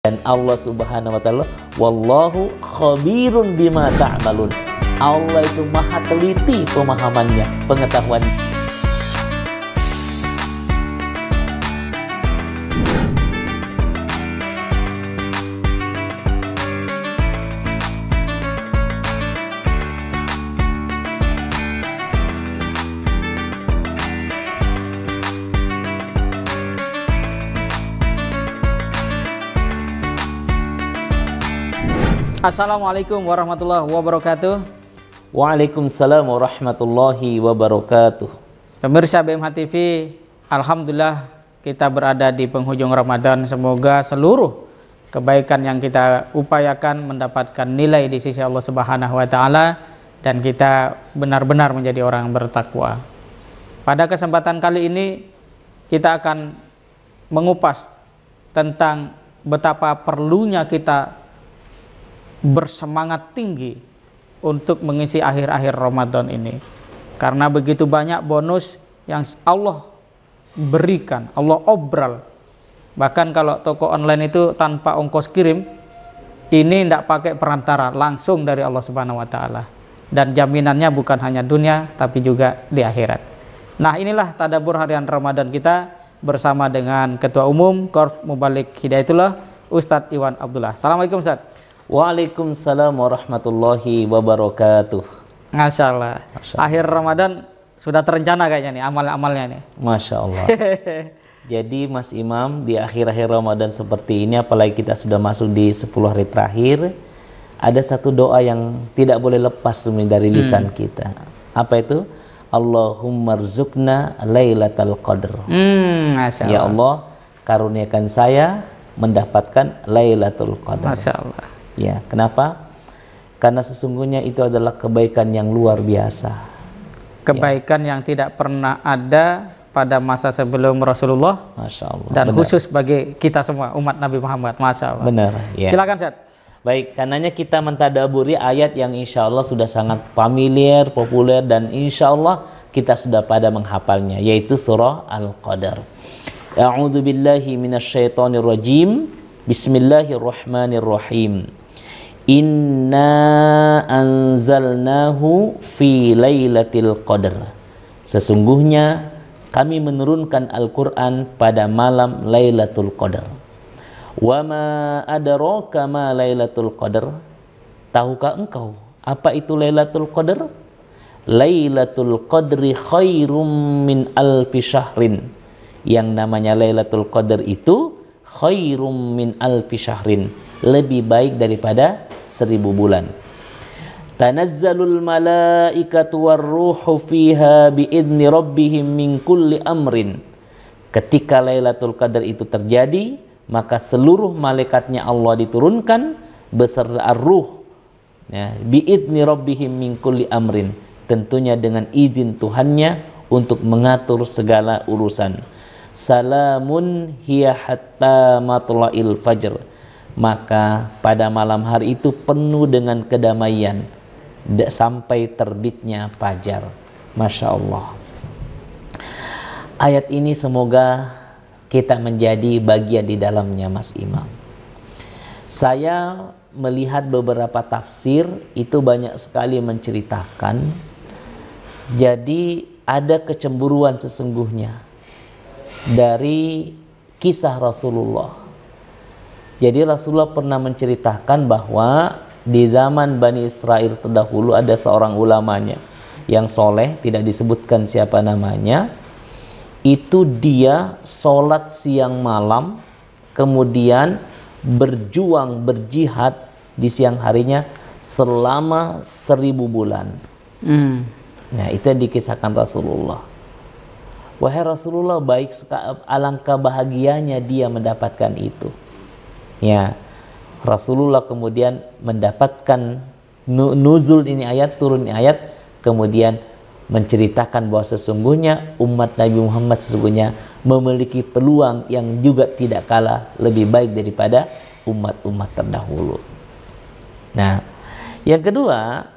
Dan Allah Subhanahu wa taala, wallahu khabirun bima ta'malun. Allah itu maha teliti pemahamannya, pengetahuannya. Assalamualaikum warahmatullahi wabarakatuh. Waalaikumsalam warahmatullahi wabarakatuh. Pemirsa BMH TV, alhamdulillah kita berada di penghujung Ramadan. Semoga seluruh kebaikan yang kita upayakan mendapatkan nilai di sisi Allah Subhanahu wa taala dan kita benar-benar menjadi orang yang bertakwa. Pada kesempatan kali ini kita akan mengupas tentang betapa perlunya kita bersemangat tinggi untuk mengisi akhir-akhir Ramadan ini, karena begitu banyak bonus yang Allah berikan, Allah obral. Bahkan kalau toko online itu tanpa ongkos kirim, ini tidak pakai perantara, langsung dari Allah Subhanahu wa taala, dan jaminannya bukan hanya dunia tapi juga di akhirat. Nah, inilah tadabbur harian Ramadan kita bersama dengan Ketua Umum Korps Mubalik Hidayatullah, Ustadz Iwan Abdullah. Assalamualaikum Ustadz. Waalaikumsalam warahmatullahi wabarakatuh. Masya Allah. Akhir Ramadan sudah terencana kayaknya nih amal-amalnya nih. Masya Allah. Jadi Mas Imam, di akhir-akhir Ramadan seperti ini, apalagi kita sudah masuk di 10 hari terakhir, ada satu doa yang tidak boleh lepas dari lisan kita. Apa itu? Allahumma rzuqna lailatul qadr. Masya Allah. Ya Allah, karuniakan saya mendapatkan lailatul qadr. Masya Allah. Ya, kenapa? Karena sesungguhnya itu adalah kebaikan yang luar biasa. Kebaikan yang tidak pernah ada pada masa sebelum Rasulullah. Masya Allah. Dan benar. Khusus bagi kita semua umat Nabi Muhammad. Masya Allah. Benar. Ya. Silakan Ustaz. Baik, karenanya kita mentadaburi ayat yang insya Allah sudah sangat familiar, populer, dan insya Allah kita sudah pada menghafalnya, yaitu surah Al-Qadar. A'udzu billahi minasyaitonir rajim. Bismillahirrahmanirrahim. Inna anzalnahu fi lailatul qadr. Sesungguhnya kami menurunkan Al-Qur'an pada malam Lailatul Qadar. Wa ma adraka ma Lailatul Qadar? Tahukah engkau apa itu Lailatul Qadar? Lailatul Qadri khairum min alfi syahrin. Yang namanya Lailatul Qadar itu khairum min alfi syahrin, lebih baik daripada 1000 bulan. Tanazzalul malaikatu warruhu fiha biidzni rabbihim min kulli amrin. Ketika Lailatul Qadar itu terjadi, maka seluruh malaikatnya Allah diturunkan beserta ar-ruh, ya, biidzni rabbihim min kulli amrin, tentunya dengan izin Tuhannya untuk mengatur segala urusan. Salamun hiya hatta matla'il fajr. Maka pada malam hari itu penuh dengan kedamaian sampai terbitnya fajar. Masya Allah. Ayat ini semoga kita menjadi bagian di dalamnya, Mas Imam. Saya melihat beberapa tafsir itu banyak sekali menceritakan, jadi ada kecemburuan sesungguhnya dari kisah Rasulullah. Jadi Rasulullah pernah menceritakan bahwa di zaman Bani Israel terdahulu ada seorang ulamanya yang soleh, tidak disebutkan siapa namanya. Itu dia sholat siang malam, kemudian berjuang, berjihad di siang harinya selama 1000 bulan. Nah, itu yang dikisahkan Rasulullah. Wahai Rasulullah, baik sekali, alangkah bahagianya dia mendapatkan itu. Ya, Rasulullah kemudian mendapatkan nuzul ini ayat, turun ini ayat, kemudian menceritakan bahwa sesungguhnya umat Nabi Muhammad sesungguhnya memiliki peluang yang juga tidak kalah lebih baik daripada umat-umat terdahulu. Nah, yang kedua,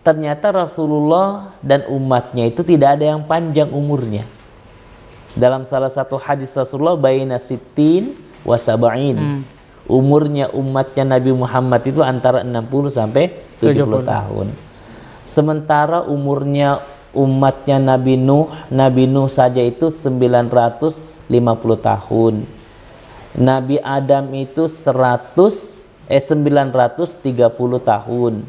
ternyata Rasulullah dan umatnya itu tidak ada yang panjang umurnya. Dalam salah satu hadis Rasulullah, baina sittin wa sab'in, umurnya umatnya Nabi Muhammad itu antara 60 sampai 70 tahun. Sementara umurnya umatnya Nabi Nuh saja itu 950 tahun. Nabi Adam itu 930 tahun.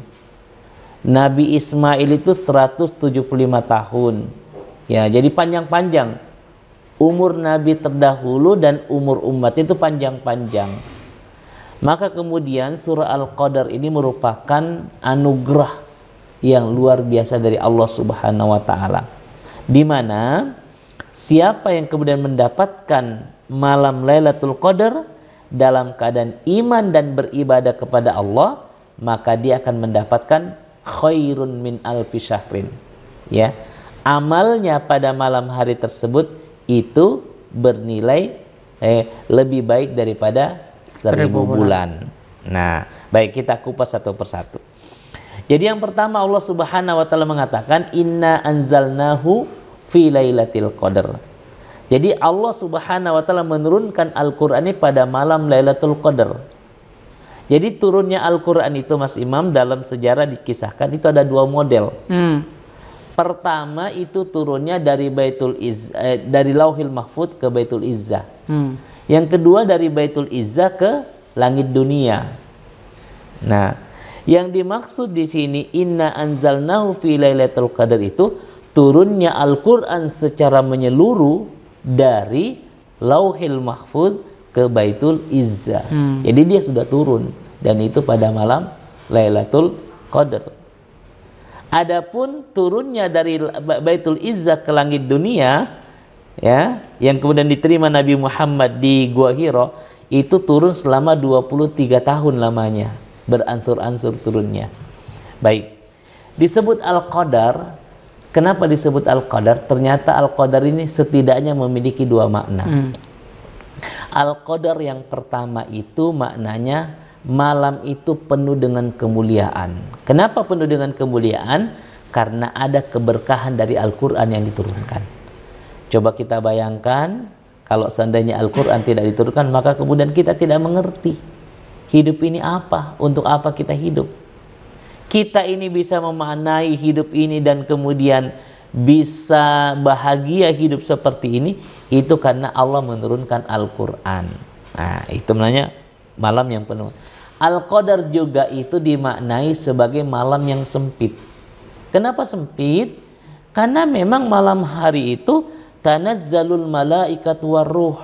Nabi Ismail itu 175 tahun. Ya, jadi panjang-panjang. Umur Nabi terdahulu dan umur umat itu panjang-panjang. Maka kemudian surah Al-Qadar ini merupakan anugerah yang luar biasa dari Allah Subhanahu wa taala. Di mana siapa yang kemudian mendapatkan malam Lailatul Qadar dalam keadaan iman dan beribadah kepada Allah, maka dia akan mendapatkan khairun min alfi syahrin. Ya, amalnya pada malam hari tersebut itu bernilai lebih baik daripada 1000 bulan. Nah, baik, kita kupas satu persatu. Jadi yang pertama, Allah Subhanahu wa taala mengatakan inna anzalnahu fi lailatul qadar. Jadi Allah Subhanahu wa taala menurunkan Al-Qur'an ini pada malam Lailatul Qadar. Jadi turunnya Al-Qur'an itu, Mas Imam, dalam sejarah dikisahkan itu ada dua model. Pertama itu turunnya dari dari Lauhil Mahfuz ke Baitul Izzah. Yang kedua dari Baitul Izzah ke langit dunia. Nah, yang dimaksud di sini inna anzalnahu fi lailatul qadar itu turunnya Al-Qur'an secara menyeluruh dari Lauhil Mahfuz ke Baitul Izzah. Jadi dia sudah turun dan itu pada malam Lailatul Qadar. Adapun turunnya dari Baitul Izzah ke langit dunia, ya, yang kemudian diterima Nabi Muhammad di Gua Hira, itu turun selama 23 tahun lamanya, beransur-ansur turunnya. Baik, disebut Al-Qadar. Kenapa disebut Al-Qadar? Ternyata Al-Qadar ini setidaknya memiliki dua makna. Al-Qadar yang pertama itu maknanya malam itu penuh dengan kemuliaan. Kenapa penuh dengan kemuliaan? Karena ada keberkahan dari Al-Quran yang diturunkan. Coba kita bayangkan, kalau seandainya Al-Quran tidak diturunkan, maka kemudian kita tidak mengerti hidup ini apa, untuk apa kita hidup. Kita ini bisa memaknai hidup ini dan kemudian bisa bahagia hidup seperti ini, itu karena Allah menurunkan Al-Quran. Nah, itu namanya malam yang penuh. Al-Qadar juga itu dimaknai sebagai malam yang sempit. Kenapa sempit? Karena memang malam hari itu tanazzalul malaikatu warruh.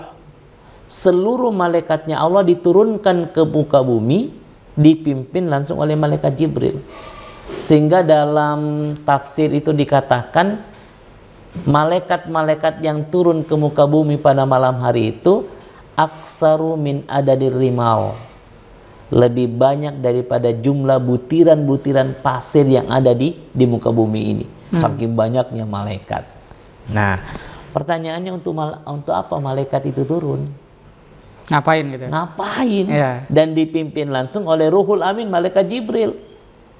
Seluruh malaikatnya Allah diturunkan ke muka bumi, dipimpin langsung oleh malaikat Jibril. Sehingga dalam tafsir itu dikatakan malaikat-malaikat yang turun ke muka bumi pada malam hari itu aktsaru min adadir rimal, lebih banyak daripada jumlah butiran-butiran pasir yang ada di muka bumi ini. Saking banyaknya malaikat. Nah, pertanyaannya untuk apa malaikat itu turun? Ngapain gitu? Ngapain? Ya. Dan dipimpin langsung oleh Ruhul Amin, malaikat Jibril.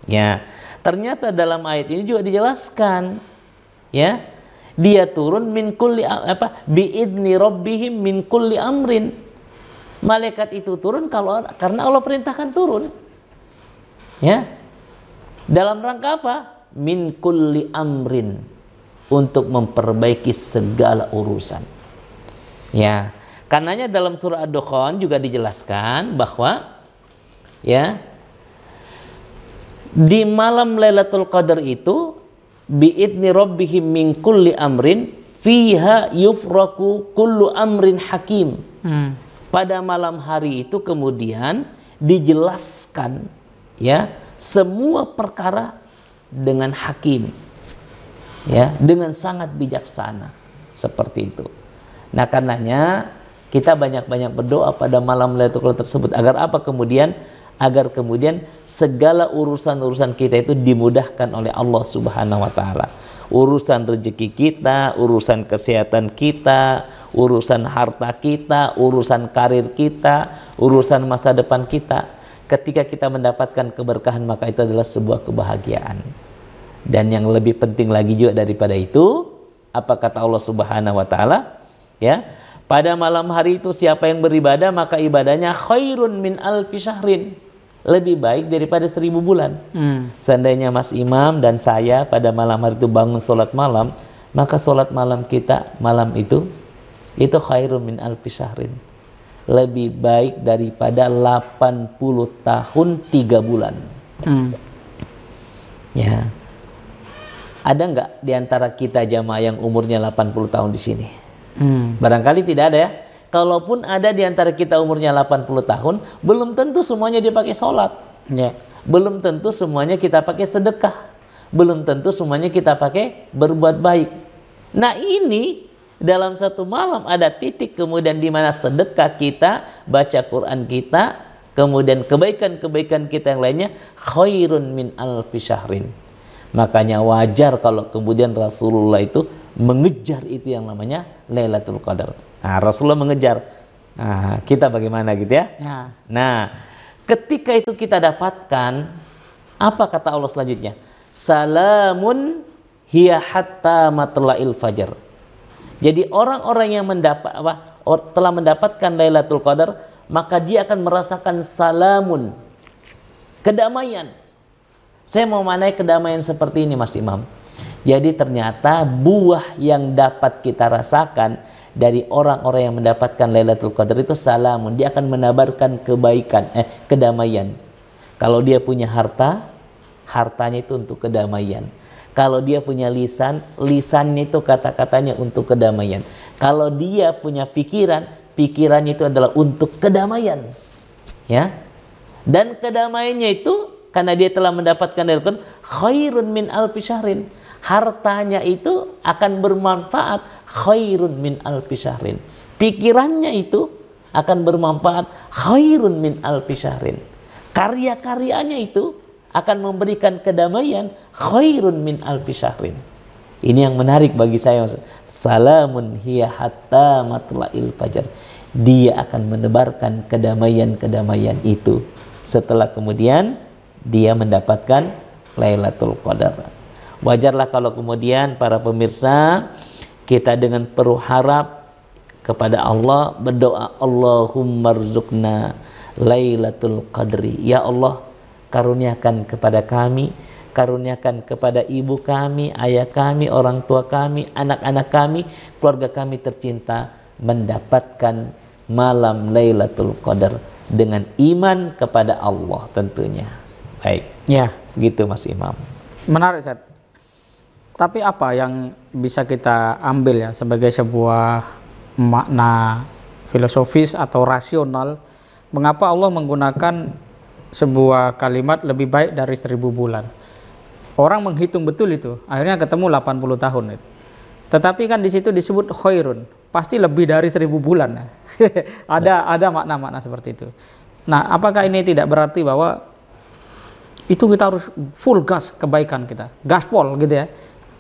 Ya, ternyata dalam ayat ini juga dijelaskan, ya, dia turun min kulli biidni rabbihim min kulli amrin. Malaikat itu turun karena Allah perintahkan turun. Ya. Dalam rangka apa? Min kulli amrin, untuk memperbaiki segala urusan. Ya. Karenanya dalam surah Ad-Dukhan juga dijelaskan bahwa, ya, di malam Lailatul Qadar itu biidni rabbihim min kulli amrin fiha yufraku kullu amrin hakim. Pada malam hari itu kemudian dijelaskan, ya, semua perkara dengan hakim, ya, dengan sangat bijaksana, seperti itu. Nah, karenanya kita banyak-banyak berdoa pada malam Lailatul Qadar tersebut agar apa kemudian? Agar kemudian segala urusan-urusan kita itu dimudahkan oleh Allah Subhanahu wa taala. Urusan rezeki kita, urusan kesehatan kita, urusan harta kita, urusan karir kita, urusan masa depan kita. Ketika kita mendapatkan keberkahan, maka itu adalah sebuah kebahagiaan. Dan yang lebih penting lagi juga daripada itu, apa kata Allah Subhanahu wa taala? Ya, Pada malam hari itu siapa yang beribadah maka ibadahnya khairun min alfi syahrin. Lebih baik daripada 1000 bulan. Seandainya Mas Imam dan saya pada malam hari itu bangun sholat malam, maka sholat malam kita malam itu khairun min alfi syahrin. Lebih baik daripada 80 tahun 3 bulan. Ya. Ada nggak di antara kita jamaah yang umurnya 80 tahun di sini? Barangkali tidak ada ya. Kalaupun ada di antara kita umurnya 80 tahun, belum tentu semuanya dipakai sholat. Belum tentu semuanya kita pakai sedekah. Belum tentu semuanya kita pakai berbuat baik. Nah ini dalam satu malam ada titik kemudian di mana sedekah kita, baca Quran kita, kemudian kebaikan-kebaikan kita yang lainnya khairun min alfi syahrin. Makanya wajar kalau kemudian Rasulullah itu mengejar itu yang namanya Lailatul Qadar. Nah, Rasulullah mengejar. Nah, kita bagaimana gitu ya? Nah, ketika itu kita dapatkan, apa kata Allah selanjutnya? Salamun hiya hatta matla'il fajar. Jadi orang-orang yang telah mendapatkan Lailatul Qadar, maka dia akan merasakan salamun, kedamaian. Saya mau manai kedamaian seperti ini Mas Imam. Jadi ternyata buah yang dapat kita rasakan dari orang-orang yang mendapatkan Lailatul Qadar itu salamun. Dia akan menabarkan kebaikan, kedamaian. Kalau dia punya harta, hartanya itu untuk kedamaian. Kalau dia punya lisan, lisannya itu kata-katanya untuk kedamaian. Kalau dia punya pikiran, pikirannya itu adalah untuk kedamaian. Ya. Dan kedamaiannya itu karena dia telah mendapatkan Lailatul Qadar khairun min alfi syahrin. Hartanya itu akan bermanfaat khairun min alfi syahrin. Pikirannya itu akan bermanfaat khairun min alfi syahrin. Karya-karyanya itu akan memberikan kedamaian khairun min alfi syahrin. Ini yang menarik bagi saya. Salamun hiya hatta matla'il fajar. Dia akan menebarkan kedamaian-kedamaian itu setelah kemudian dia mendapatkan Lailatul Qadar. Wajarlah kalau kemudian para pemirsa kita dengan penuh harap kepada Allah berdoa, Allahumma rzuqna Lailatul Qadri. Ya Allah, karuniakan kepada kami, karuniakan kepada ibu kami, ayah kami, orang tua kami, anak-anak kami, keluarga kami tercinta mendapatkan malam Lailatul Qadar dengan iman kepada Allah tentunya. Baik. Ya, gitu Mas Imam. Menarik, Ustaz. Tapi apa yang bisa kita ambil ya sebagai sebuah makna filosofis atau rasional mengapa Allah menggunakan sebuah kalimat lebih baik dari 1000 bulan? Orang menghitung betul itu, akhirnya ketemu 80 tahun itu. Tetapi kan di situ disebut khairun, pasti lebih dari 1000 bulan. Ada makna-makna seperti itu. Nah, apakah ini tidak berarti bahwa itu kita harus full gas kebaikan kita, gaspol gitu ya,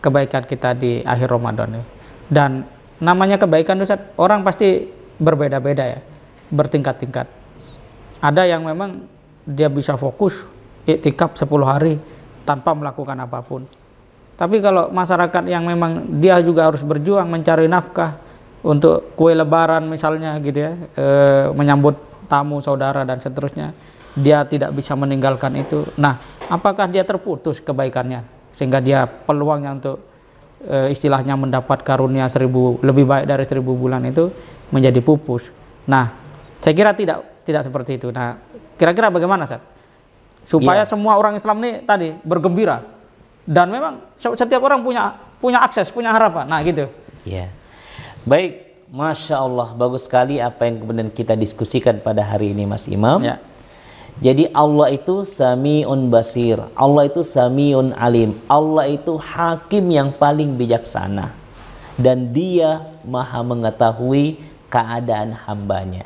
kebaikan kita di akhir Ramadan. Dan namanya kebaikan Ustaz, orang pasti berbeda-beda ya, bertingkat-tingkat. Ada yang memang dia bisa fokus iktikaf 10 hari tanpa melakukan apapun. Tapi kalau masyarakat yang memang dia juga harus berjuang mencari nafkah untuk kue lebaran misalnya gitu ya, menyambut tamu saudara dan seterusnya, dia tidak bisa meninggalkan itu. Nah, apakah dia terputus kebaikannya sehingga dia peluangnya untuk istilahnya mendapat karunia 1000 lebih baik dari 1000 bulan itu menjadi pupus? Nah, saya kira tidak seperti itu. Nah, kira-kira bagaimana, Ustaz? Supaya semua orang Islam ini tadi bergembira dan memang setiap orang punya akses, punya harapan. Nah, gitu. Ya. Baik, Masya Allah, bagus sekali apa yang kemudian kita diskusikan pada hari ini Mas Imam. Ya. Jadi Allah itu Sami'un Basir, Allah itu Sami'un Alim, Allah itu Hakim yang paling bijaksana dan Dia Maha mengetahui keadaan hambanya.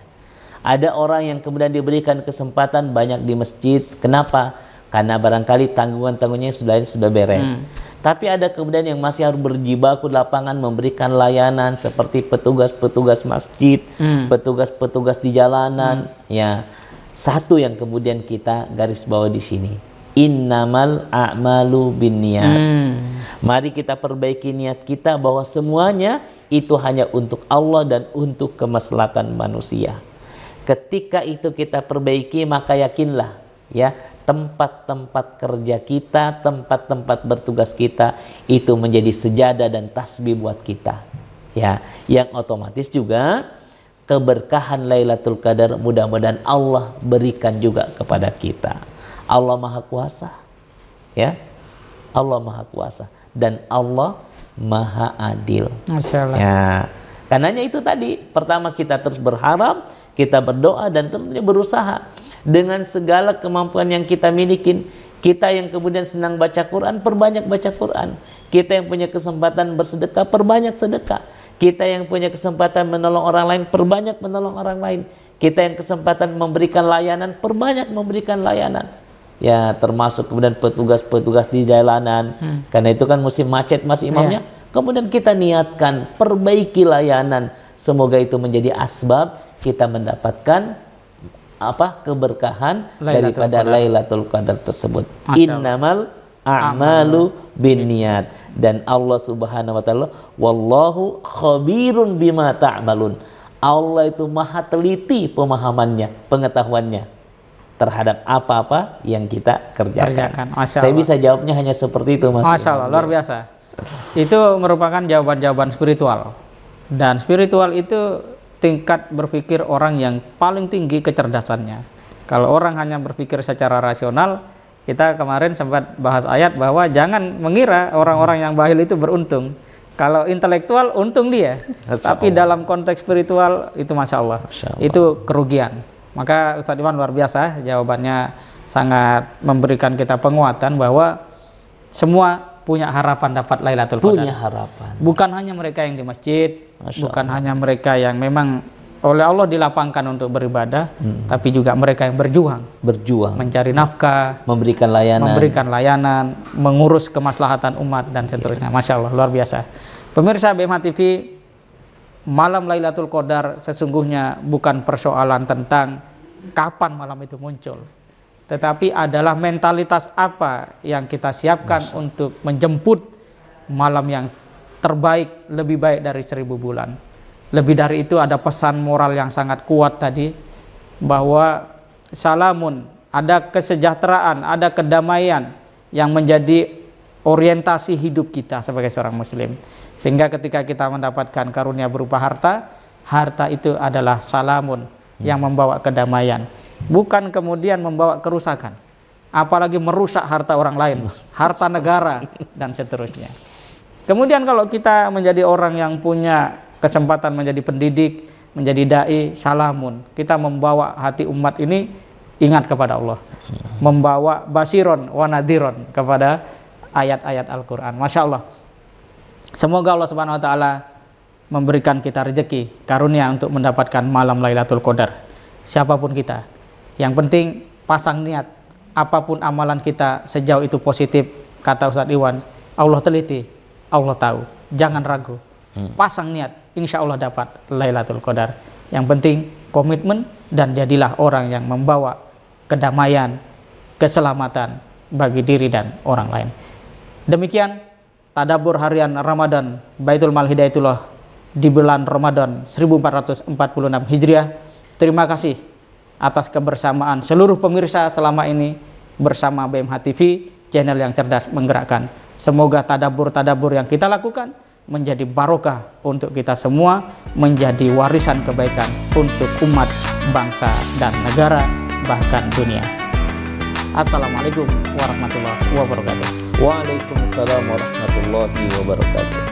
Ada orang yang kemudian diberikan kesempatan banyak di masjid. Kenapa? Karena barangkali tanggungan-tanggungannya sudah beres. Tapi ada kemudian yang masih harus berjibaku di lapangan memberikan layanan seperti petugas-petugas masjid, petugas-petugas di jalanan. Ya, satu yang kemudian kita garis bawah di sini, innamal a'malu binniyat. Mari kita perbaiki niat kita bahwa semuanya itu hanya untuk Allah dan untuk kemaslahatan manusia. Ketika itu kita perbaiki, maka yakinlah ya, tempat-tempat kerja kita, tempat-tempat bertugas kita itu menjadi sejadah dan tasbih buat kita. Ya, yang otomatis juga keberkahan Lailatul Qadar mudah-mudahan Allah berikan juga kepada kita. Allah Maha Kuasa. Ya. Allah Maha Kuasa dan Allah Maha Adil. Masya Allah. Ya. Karenanya itu tadi, pertama kita terus berharap, kita berdoa dan tentunya berusaha dengan segala kemampuan yang kita miliki. Kita yang kemudian senang baca Quran, perbanyak baca Quran. Kita yang punya kesempatan bersedekah, perbanyak sedekah. Kita yang punya kesempatan menolong orang lain, perbanyak menolong orang lain. Kita yang kesempatan memberikan layanan, perbanyak memberikan layanan. Ya, termasuk kemudian petugas-petugas di jalanan. Karena itu kan musim macet Mas Imamnya. Kemudian kita niatkan perbaiki layanan. Semoga itu menjadi asbab kita mendapatkan keberkahan daripada Lailatul Qadar tersebut. Innamal a'malu binniyat. Dan Allah Subhanahu wa taala, wallahu khabirun bima ta'malun. Allah itu maha teliti pemahamannya, pengetahuannya terhadap apa-apa yang kita kerjakan. Saya bisa jawabnya hanya seperti itu, Mas. Masya Allah, luar biasa. Itu merupakan jawaban-jawaban spiritual. Dan spiritual itu tingkat berpikir orang yang paling tinggi kecerdasannya. Kalau orang hanya berpikir secara rasional, kita kemarin sempat bahas ayat bahwa jangan mengira orang-orang yang bahil itu beruntung. Kalau intelektual untung dia, tapi dalam konteks spiritual itu Masya Allah, itu kerugian. Maka Ustadz Iwan luar biasa, jawabannya sangat memberikan kita penguatan bahwa semua punya harapan dapat Lailatul Qadar. Punya harapan. Bukan hanya mereka yang di masjid, bukan hanya mereka yang memang oleh Allah dilapangkan untuk beribadah, tapi juga mereka yang berjuang, mencari nafkah, memberikan layanan, mengurus kemaslahatan umat dan seterusnya. Masya Allah, luar biasa. Pemirsa BMH TV, malam Lailatul Qadar sesungguhnya bukan persoalan tentang kapan malam itu muncul, tetapi adalah mentalitas apa yang kita siapkan untuk menjemput malam yang terbaik, lebih baik dari 1000 bulan. Lebih dari itu ada pesan moral yang sangat kuat tadi, bahwa salamun, ada kesejahteraan, ada kedamaian yang menjadi orientasi hidup kita sebagai seorang muslim. Sehingga ketika kita mendapatkan karunia berupa harta, harta itu adalah salamun yang membawa kedamaian, bukan kemudian membawa kerusakan, apalagi merusak harta orang lain, harta negara dan seterusnya. Kemudian kalau kita menjadi orang yang punya kesempatan menjadi pendidik, menjadi dai, salamun, kita membawa hati umat ini ingat kepada Allah, membawa basiron wa nadiron kepada ayat-ayat Al-Quran. Masya Allah. Semoga Allah Subhanahu wa taala memberikan kita rezeki, karunia untuk mendapatkan malam Lailatul Qadar. Siapapun kita, yang penting pasang niat. Apapun amalan kita sejauh itu positif, kata Ustadz Iwan, Allah teliti, Allah tahu. Jangan ragu. Pasang niat, insya Allah dapat Lailatul Qadar. Yang penting komitmen dan jadilah orang yang membawa kedamaian, keselamatan bagi diri dan orang lain. Demikian tadabbur harian Ramadan Baitul Mal Hidayatullah di bulan Ramadan 1446 Hijriah. Terima kasih atas kebersamaan seluruh pemirsa selama ini bersama BMH TV, channel yang cerdas menggerakkan. Semoga tadabbur-tadabbur yang kita lakukan menjadi barokah untuk kita semua, menjadi warisan kebaikan untuk umat, bangsa, dan negara, bahkan dunia. Assalamualaikum warahmatullahi wabarakatuh. Waalaikumsalam warahmatullahi wabarakatuh.